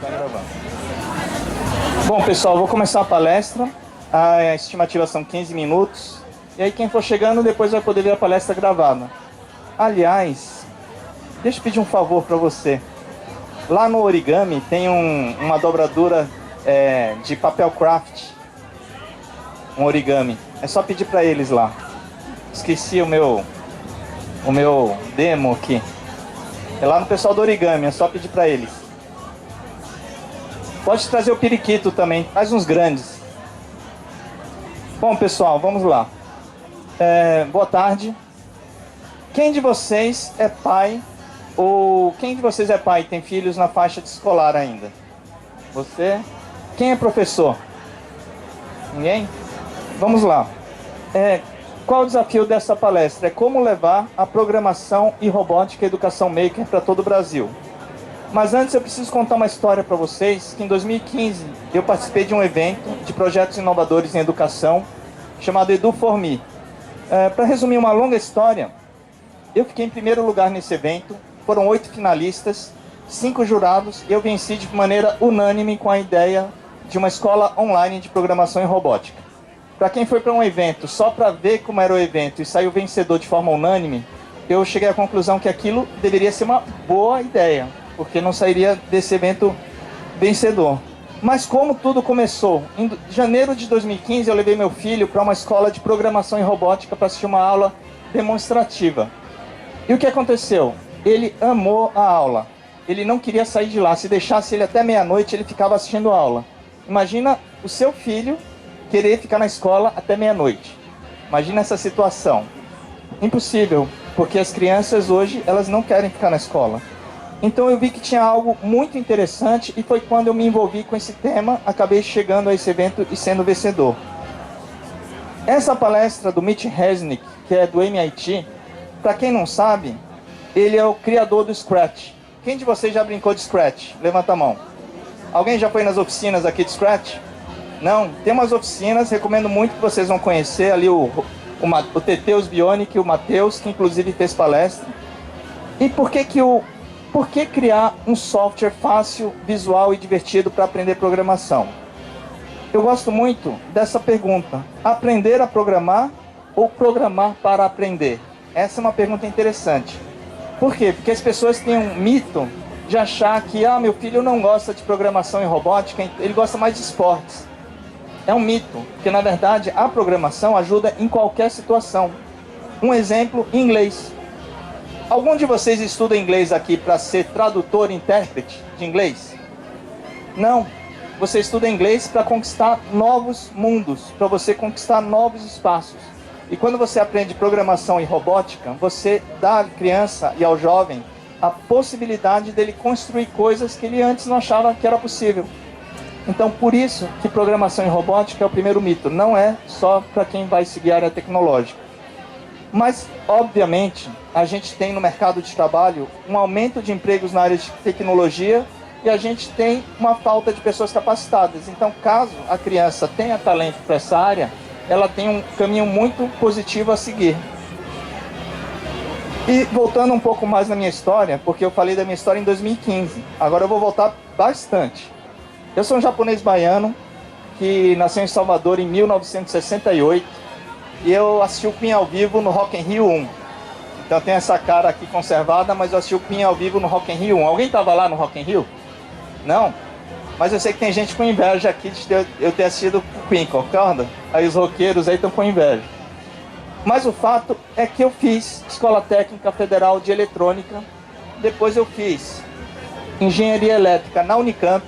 Tá gravando. Bom, pessoal, vou começar a palestra. A estimativa são 15 minutos. E aí quem for chegando depois vai poder ver a palestra gravada. Aliás, deixa eu pedir um favor para você. Lá no origami tem uma dobradura de papel craft. Um origami. É só pedir para eles lá. Esqueci o meu demo aqui. É lá no pessoal do origami, é só pedir para eles. Pode trazer o periquito também, faz uns grandes. Bom, pessoal, vamos lá. Boa tarde. Quem de vocês é pai ou quem de vocês é pai e tem filhos na faixa de escolar ainda? Você? Quem é professor? Ninguém? Vamos lá. Qual o desafio dessa palestra? É como levar a programação e robótica e educação maker para todo o Brasil. Mas antes eu preciso contar uma história para vocês, que em 2015 eu participei de um evento de projetos inovadores em educação, chamado Edu4Me. Para resumir uma longa história, eu fiquei em primeiro lugar nesse evento, foram 8 finalistas, 5 jurados, e eu venci de maneira unânime com a ideia de uma escola online de programação e robótica. Para quem foi para um evento só para ver como era o evento e saiu vencedor de forma unânime, eu cheguei à conclusão que aquilo deveria ser uma boa ideia, porque não sairia desse evento vencedor. Mas como tudo começou? Em janeiro de 2015 eu levei meu filho para uma escola de programação e robótica para assistir uma aula demonstrativa. E o que aconteceu? Ele amou a aula. Ele não queria sair de lá. Se deixasse ele até meia-noite, ele ficava assistindo a aula. Imagina o seu filho querer ficar na escola até meia-noite. Imagina essa situação. Impossível, porque as crianças hoje, elas não querem ficar na escola. Então eu vi que tinha algo muito interessante e foi quando eu me envolvi com esse tema, acabei chegando a esse evento e sendo vencedor. Essa palestra do Mitch Resnick, que é do MIT, para quem não sabe, ele é o criador do Scratch. Quem de vocês já brincou de Scratch? Levanta a mão. Alguém já foi nas oficinas aqui de Scratch? Não? Tem umas oficinas, recomendo muito que vocês vão conhecer ali o Teteus Bionic, o Matheus, que inclusive fez palestra. E por que criar um software fácil, visual e divertido para aprender programação? Eu gosto muito dessa pergunta. Aprender a programar ou programar para aprender? Essa é uma pergunta interessante. Por quê? Porque as pessoas têm um mito de achar que meu filho não gosta de programação e robótica, ele gosta mais de esportes. É um mito, porque na verdade a programação ajuda em qualquer situação. Um exemplo, inglês. Algum de vocês estuda inglês aqui para ser tradutor e intérprete de inglês? Não. Você estuda inglês para conquistar novos mundos, para você conquistar novos espaços. E quando você aprende programação e robótica, você dá à criança e ao jovem a possibilidade dele construir coisas que ele antes não achava que era possível. Então, por isso que programação e robótica é o primeiro mito. Não é só para quem vai seguir a área tecnológica. Mas, obviamente, a gente tem no mercado de trabalho um aumento de empregos na área de tecnologia e a gente tem uma falta de pessoas capacitadas. Então, caso a criança tenha talento para essa área, ela tem um caminho muito positivo a seguir. E voltando um pouco mais na minha história, porque eu falei da minha história em 2015, agora eu vou voltar bastante. Eu sou um japonês baiano que nasceu em Salvador em 1968 e eu assisti o Queen ao vivo no Rock in Rio 1. Então tem essa cara aqui conservada, mas eu assisti o Queen ao vivo no Rock in Rio 1. Alguém estava lá no Rock in Rio? Não? Mas eu sei que tem gente com inveja aqui de eu ter assistido o Queen, concorda? Aí os roqueiros aí estão com inveja. Mas o fato é que eu fiz Escola Técnica Federal de Eletrônica, depois eu fiz Engenharia Elétrica na Unicamp.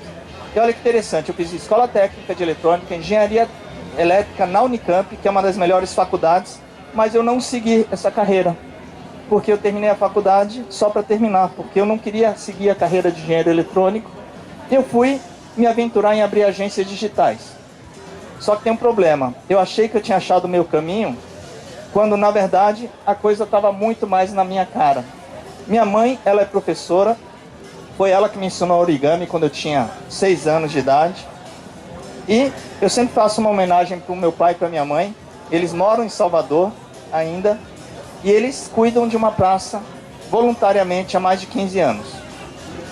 E olha que interessante, eu fiz Escola Técnica de Eletrônica, Engenharia Elétrica na Unicamp, que é uma das melhores faculdades, mas eu não segui essa carreira, porque eu terminei a faculdade só para terminar, porque eu não queria seguir a carreira de engenheiro eletrônico. Eu fui me aventurar em abrir agências digitais. Só que tem um problema, eu achei que eu tinha achado o meu caminho, quando na verdade a coisa estava muito mais na minha cara. Minha mãe, ela é professora, foi ela que me ensinou origami quando eu tinha 6 anos de idade. E eu sempre faço uma homenagem para o meu pai e para minha mãe. Eles moram em Salvador ainda. E eles cuidam de uma praça voluntariamente há mais de 15 anos.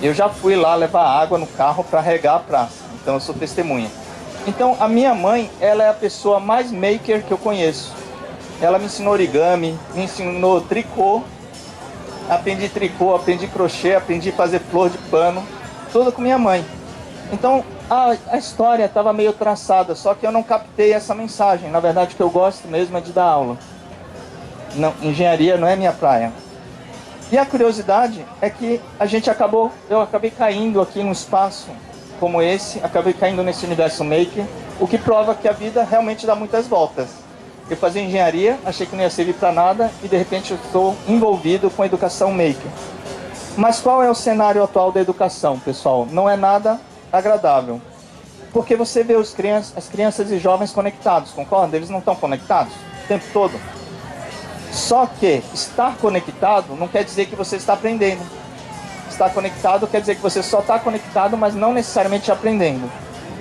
Eu já fui lá levar água no carro para regar a praça, então eu sou testemunha. Então a minha mãe, ela é a pessoa mais maker que eu conheço. Ela me ensinou origami, me ensinou tricô, aprendi crochê, aprendi a fazer flor de pano, tudo com minha mãe. Então a história estava meio traçada, só que eu não captei essa mensagem. Na verdade o que eu gosto mesmo é de dar aula. Não, engenharia não é minha praia. E a curiosidade é que eu acabei caindo aqui num espaço como esse, acabei caindo nesse universo maker, o que prova que a vida realmente dá muitas voltas. Eu fazia engenharia, achei que não ia servir para nada e de repente eu estou envolvido com a educação maker. Mas qual é o cenário atual da educação, pessoal? Não é nada agradável. Porque você vê as crianças e jovens conectados, concorda? Eles não estão conectados o tempo todo. Só que estar conectado não quer dizer que você está aprendendo. Estar conectado quer dizer que você só está conectado, mas não necessariamente aprendendo.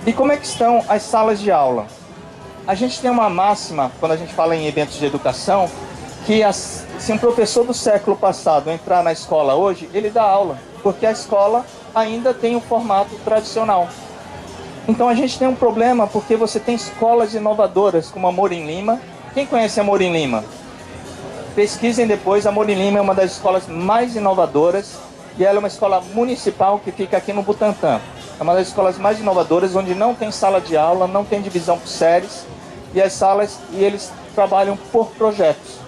E como é que estão as salas de aula? A gente tem uma máxima, quando a gente fala em eventos de educação, que se um professor do século passado entrar na escola hoje, ele dá aula, porque a escola ainda tem um formato tradicional. Então a gente tem um problema, porque você tem escolas inovadoras, como a Morim Lima. Quem conhece a Morim Lima? Pesquisem depois, a Morim Lima é uma das escolas mais inovadoras, e ela é uma escola municipal que fica aqui no Butantã. É uma das escolas mais inovadoras, onde não tem sala de aula, não tem divisão por séries, e eles trabalham por projetos.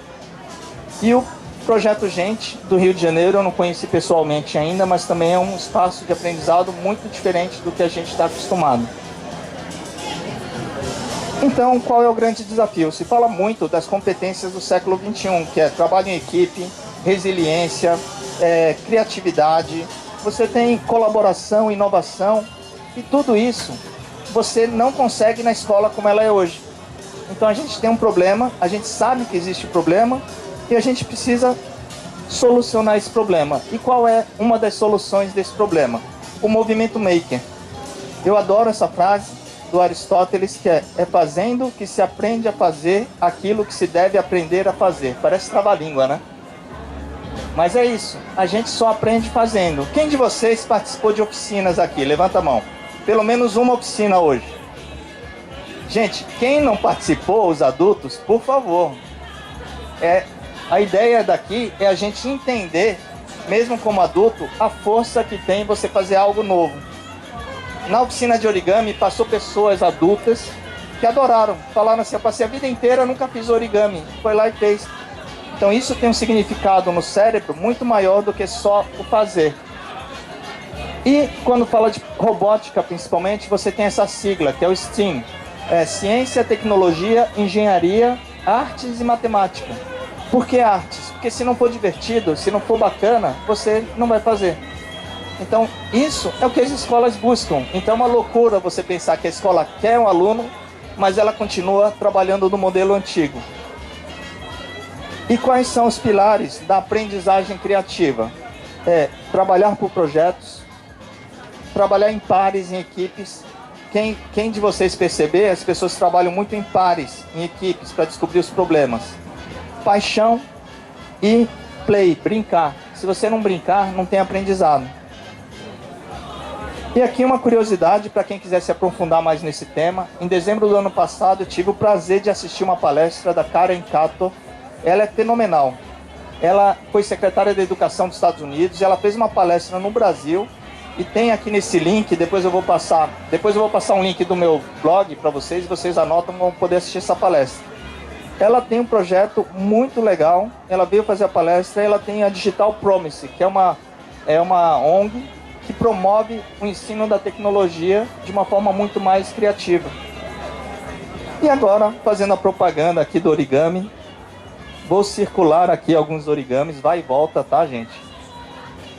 E o Projeto Gente, do Rio de Janeiro, eu não conheci pessoalmente ainda, mas também é um espaço de aprendizado muito diferente do que a gente está acostumado. Então, qual é o grande desafio? Se fala muito das competências do século XXI, que é trabalho em equipe, resiliência, criatividade. Você tem colaboração, inovação, e tudo isso você não consegue na escola como ela é hoje. Então a gente tem um problema, a gente sabe que existe problema, e a gente precisa solucionar esse problema. E qual é uma das soluções desse problema? O movimento maker. Eu adoro essa frase do Aristóteles, que é fazendo que se aprende a fazer aquilo que se deve aprender a fazer. Parece trava-língua, né? Mas é isso, a gente só aprende fazendo. Quem de vocês participou de oficinas aqui? Levanta a mão. Pelo menos uma oficina hoje. Gente, quem não participou, os adultos, por favor. A ideia daqui é a gente entender, mesmo como adulto, a força que tem você fazer algo novo. Na oficina de origami, passou pessoas adultas que adoraram. Falaram assim, eu passei a vida inteira, nunca fiz origami. Foi lá e fez. Então isso tem um significado no cérebro muito maior do que só o fazer. E quando fala de robótica, principalmente, você tem essa sigla, que é o STEAM. Ciência, Tecnologia, Engenharia, Artes e Matemática. Por que artes? Porque se não for divertido, se não for bacana, você não vai fazer. Então, isso é o que as escolas buscam. Então, é uma loucura você pensar que a escola quer um aluno, mas ela continua trabalhando no modelo antigo. E quais são os pilares da aprendizagem criativa? Trabalhar por projetos, trabalhar em pares, em equipes. Quem de vocês perceber, as pessoas trabalham muito em pares, em equipes, para descobrir os problemas. Paixão e play, brincar. Se você não brincar, não tem aprendizado. E aqui uma curiosidade para quem quiser se aprofundar mais nesse tema. Em dezembro do ano passado, eu tive o prazer de assistir uma palestra da Karen Kato. Ela é fenomenal. Ela foi secretária da Educação dos Estados Unidos e ela fez uma palestra no Brasil. E tem aqui nesse link, depois eu vou passar um link do meu blog para vocês, e vocês anotam, vão poder assistir essa palestra. Ela tem um projeto muito legal, ela veio fazer a palestra, ela tem a Digital Promise, que é uma ONG que promove o ensino da tecnologia de uma forma muito mais criativa. E agora, fazendo a propaganda aqui do origami, vou circular aqui alguns origamis, vai e volta, tá, gente?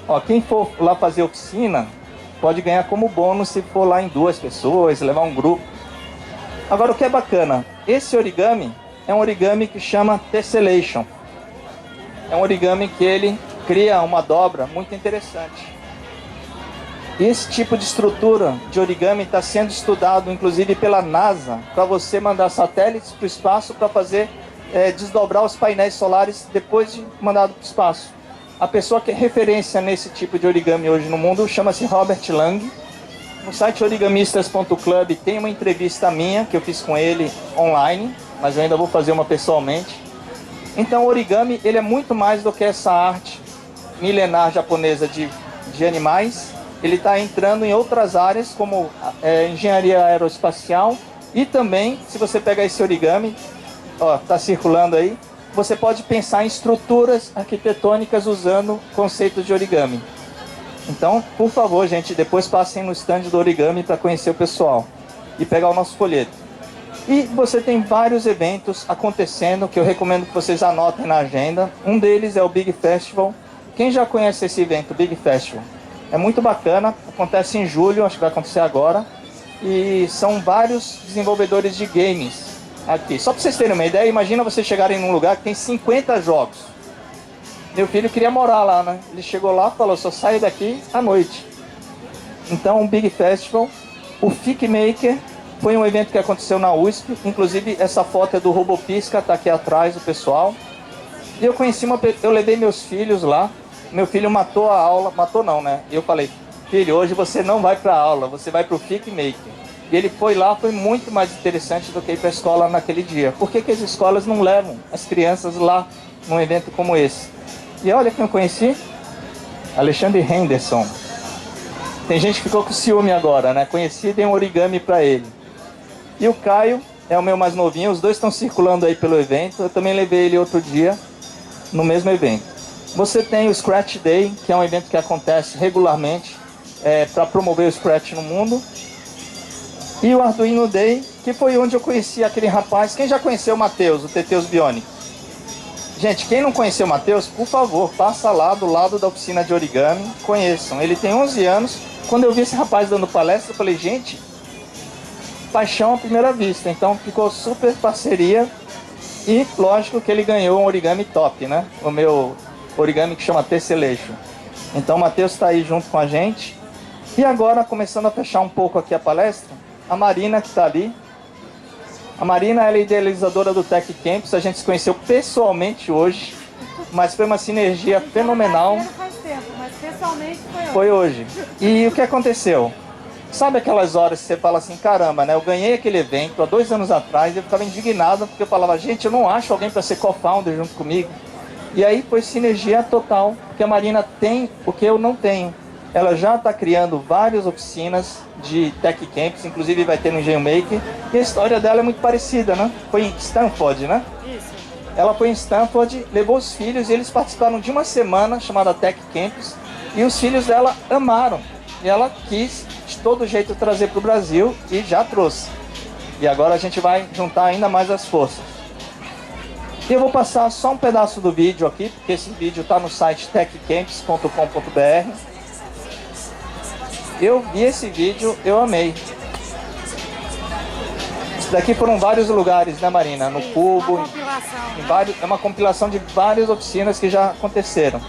Ó, quem for lá fazer oficina, pode ganhar como bônus se for lá em 2 pessoas, levar um grupo. Agora, o que é bacana, esse origami é um origami que chama Tessellation. É um origami que ele cria uma dobra muito interessante. Esse tipo de estrutura de origami está sendo estudado, inclusive pela NASA, para você mandar satélites para o espaço para fazer desdobrar os painéis solares depois de mandado para o espaço. A pessoa que é referência nesse tipo de origami hoje no mundo chama-se Robert Lang. No site origamistas.club tem uma entrevista minha que eu fiz com ele online, mas eu ainda vou fazer uma pessoalmente. Então o origami ele é muito mais do que essa arte milenar japonesa de animais. Ele está entrando em outras áreas como engenharia aeroespacial e também, se você pegar esse origami, está circulando aí, você pode pensar em estruturas arquitetônicas usando conceitos de origami. Então, por favor, gente, depois passem no stand do origami para conhecer o pessoal e pegar o nosso folheto. E você tem vários eventos acontecendo que eu recomendo que vocês anotem na agenda. Um deles é o Big Festival. Quem já conhece esse evento, Big Festival? É muito bacana, acontece em julho, acho que vai acontecer agora. E são vários desenvolvedores de games aqui. Só para vocês terem uma ideia, imagina vocês chegarem num lugar que tem 50 jogos. Meu filho queria morar lá, né? Ele chegou lá e falou, só saio daqui à noite. Então, o Big Festival, o Fic Maker, foi um evento que aconteceu na USP. Inclusive, essa foto é do Robopisca, tá aqui atrás, o pessoal. E eu levei meus filhos lá. Meu filho matou a aula, matou não, né? E eu falei, filho, hoje você não vai pra aula, você vai pro Fic Maker. E ele foi lá, foi muito mais interessante do que ir pra escola naquele dia. Por que que as escolas não levam as crianças lá num evento como esse? E olha quem eu conheci, Alexandre Henderson. Tem gente que ficou com ciúme agora, né? Conheci e dei um origami para ele. E o Caio é o meu mais novinho, os dois estão circulando aí pelo evento. Eu também levei ele outro dia no mesmo evento. Você tem o Scratch Day, que é um evento que acontece regularmente para promover o Scratch no mundo. E o Arduino Day, que foi onde eu conheci aquele rapaz. Quem já conheceu o Matheus, o Teteus Bionic? Gente, quem não conheceu o Matheus, por favor, passa lá do lado da oficina de origami, conheçam. Ele tem 11 anos. Quando eu vi esse rapaz dando palestra, eu falei, gente, paixão à primeira vista. Então ficou super parceria e lógico que ele ganhou um origami top, né? O meu origami que chama Tessellation. Então o Matheus está aí junto com a gente. E agora, começando a fechar um pouco aqui a palestra, a Marina que está ali. A Marina ela é idealizadora do Tech Campus, a gente se conheceu pessoalmente hoje, mas foi uma sinergia fenomenal. Faz tempo, mas pessoalmente foi hoje. E o que aconteceu? Sabe aquelas horas que você fala assim, caramba, né? Eu ganhei aquele evento há 2 anos atrás e eu ficava indignado porque eu falava, gente, eu não acho alguém para ser co-founder junto comigo. E aí foi sinergia total, porque a Marina tem o que eu não tenho. Ela já está criando várias oficinas de Tech Campus, inclusive vai ter no Engenho Maker. E a história dela é muito parecida, né? Foi em Stanford, né? Isso. Ela foi em Stanford, levou os filhos e eles participaram de uma semana chamada Tech Campus. E os filhos dela amaram. E ela quis, de todo jeito, trazer para o Brasil e já trouxe. E agora a gente vai juntar ainda mais as forças. E eu vou passar só um pedaço do vídeo aqui, porque esse vídeo está no site techcampus.com.br. Eu vi esse vídeo, eu amei. Isso daqui foram vários lugares, né, Marina? No Cubo, é uma compilação de várias oficinas que já aconteceram.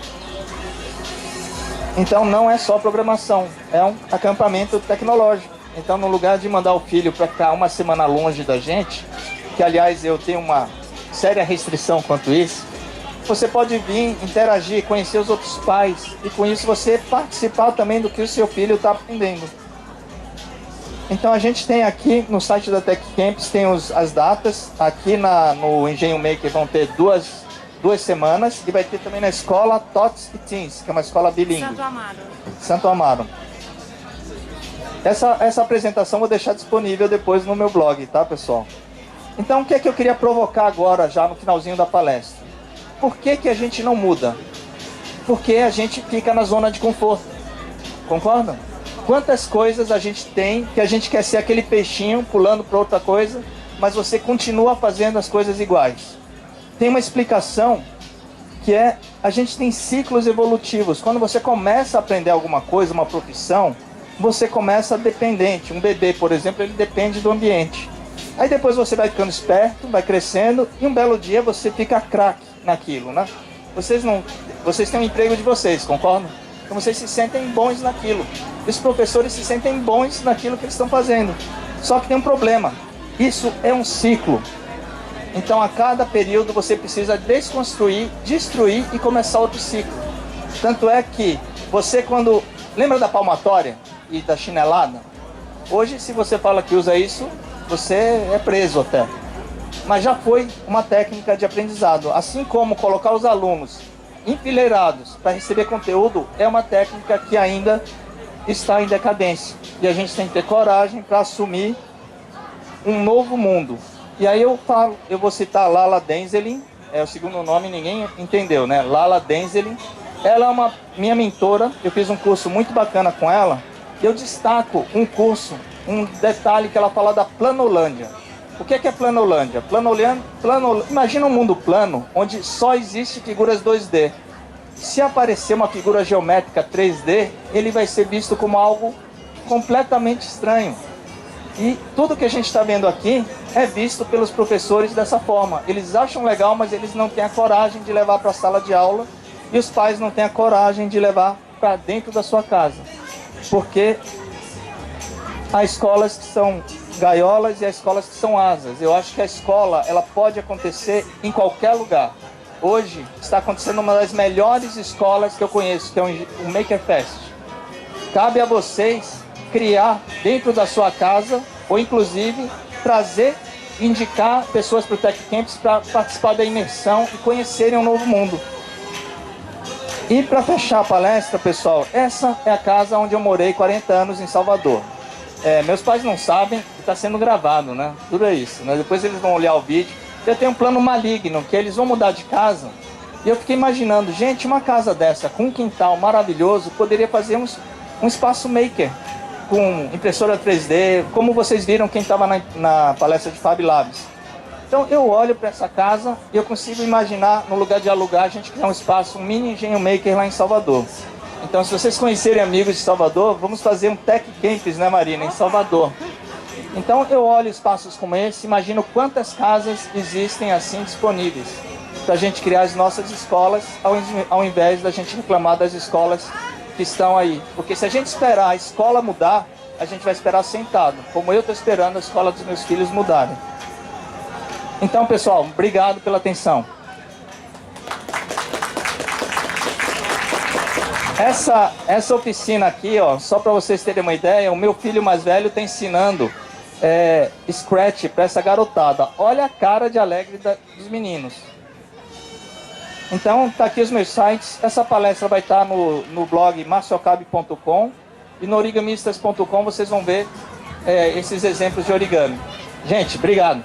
Então não é só programação, é um acampamento tecnológico. Então no lugar de mandar o filho para ficar uma semana longe da gente, que aliás eu tenho uma séria restrição quanto isso, você pode vir, interagir, conhecer os outros pais e com isso você participar também do que o seu filho está aprendendo. Então a gente tem aqui no site da Tech Campus, tem as datas, aqui no Engenho Maker vão ter duas semanas e vai ter também na escola Tots e Teens, que é uma escola bilíngue. Santo Amaro. Santo Amaro. Essa apresentação eu vou deixar disponível depois no meu blog, tá, pessoal? Então o que é que eu queria provocar agora, já no finalzinho da palestra? Por que que a gente não muda? Porque a gente fica na zona de conforto. Concordam? Quantas coisas a gente tem que a gente quer ser aquele peixinho pulando para outra coisa, mas você continua fazendo as coisas iguais. Tem uma explicação que é, a gente tem ciclos evolutivos. Quando você começa a aprender alguma coisa, uma profissão, você começa dependente. Um bebê, por exemplo, ele depende do ambiente. Aí depois você vai ficando esperto, vai crescendo e um belo dia você fica craque naquilo, né? Vocês têm um emprego de vocês, concordam? Então vocês se sentem bons naquilo. Os professores se sentem bons naquilo que eles estão fazendo. Só que tem um problema. Isso é um ciclo. Então a cada período você precisa desconstruir, destruir e começar outro ciclo. Tanto é que você quando... Lembra da palmatória e da chinelada? Hoje, se você fala que usa isso, você é preso até. Mas já foi uma técnica de aprendizado. Assim como colocar os alunos enfileirados para receber conteúdo, é uma técnica que ainda está em decadência. E a gente tem que ter coragem para assumir um novo mundo. E aí eu vou citar Lala Denzelin, é o segundo nome, ninguém entendeu, né? Lala Denzelin. Ela é uma minha mentora, eu fiz um curso muito bacana com ela. Eu destaco um detalhe que ela fala da Planolândia. O que é Planolândia? Imagina um mundo plano, onde só existe figuras 2D. Se aparecer uma figura geométrica 3D, ele vai ser visto como algo completamente estranho. E tudo que a gente está vendo aqui é visto pelos professores dessa forma. Eles acham legal, mas eles não têm a coragem de levar para a sala de aula. E os pais não têm a coragem de levar para dentro da sua casa. Porque há escolas que são gaiolas e há escolas que são asas. Eu acho que a escola ela pode acontecer em qualquer lugar. Hoje está acontecendo uma das melhores escolas que eu conheço, que é o Maker Fest. Cabe a vocês criar dentro da sua casa, ou inclusive trazer, indicar pessoas para o Tech Campus para participar da imersão e conhecerem um novo mundo. E para fechar a palestra, pessoal, essa é a casa onde eu morei 40 anos em Salvador. Meus pais não sabem, está sendo gravado, né? Tudo é isso, né? Depois eles vão olhar o vídeo. Eu tenho um plano maligno, que eles vão mudar de casa. E eu fiquei imaginando, gente, uma casa dessa, com um quintal maravilhoso, poderia fazer um espaço maker, com impressora 3D, como vocês viram quem estava na palestra de Fab Labs. Então eu olho para essa casa e eu consigo imaginar, no lugar de alugar, a gente criar um espaço, um mini engenho maker lá em Salvador. Então se vocês conhecerem amigos de Salvador, vamos fazer um Tech Campus, né, Marina, em Salvador. Então eu olho espaços como esse, imagino quantas casas existem assim disponíveis para a gente criar as nossas escolas, ao invés da gente reclamar das escolas que estão aí. Porque se a gente esperar a escola mudar, a gente vai esperar sentado, como eu estou esperando a escola dos meus filhos mudarem. Então, pessoal, obrigado pela atenção. Essa oficina aqui, ó, só para vocês terem uma ideia, o meu filho mais velho está ensinando Scratch para essa garotada. Olha a cara de alegre dos meninos. Então, tá aqui os meus sites. Essa palestra vai estar no blog marciocabe.com e no origamistas.com vocês vão ver esses exemplos de origami. Gente, obrigado.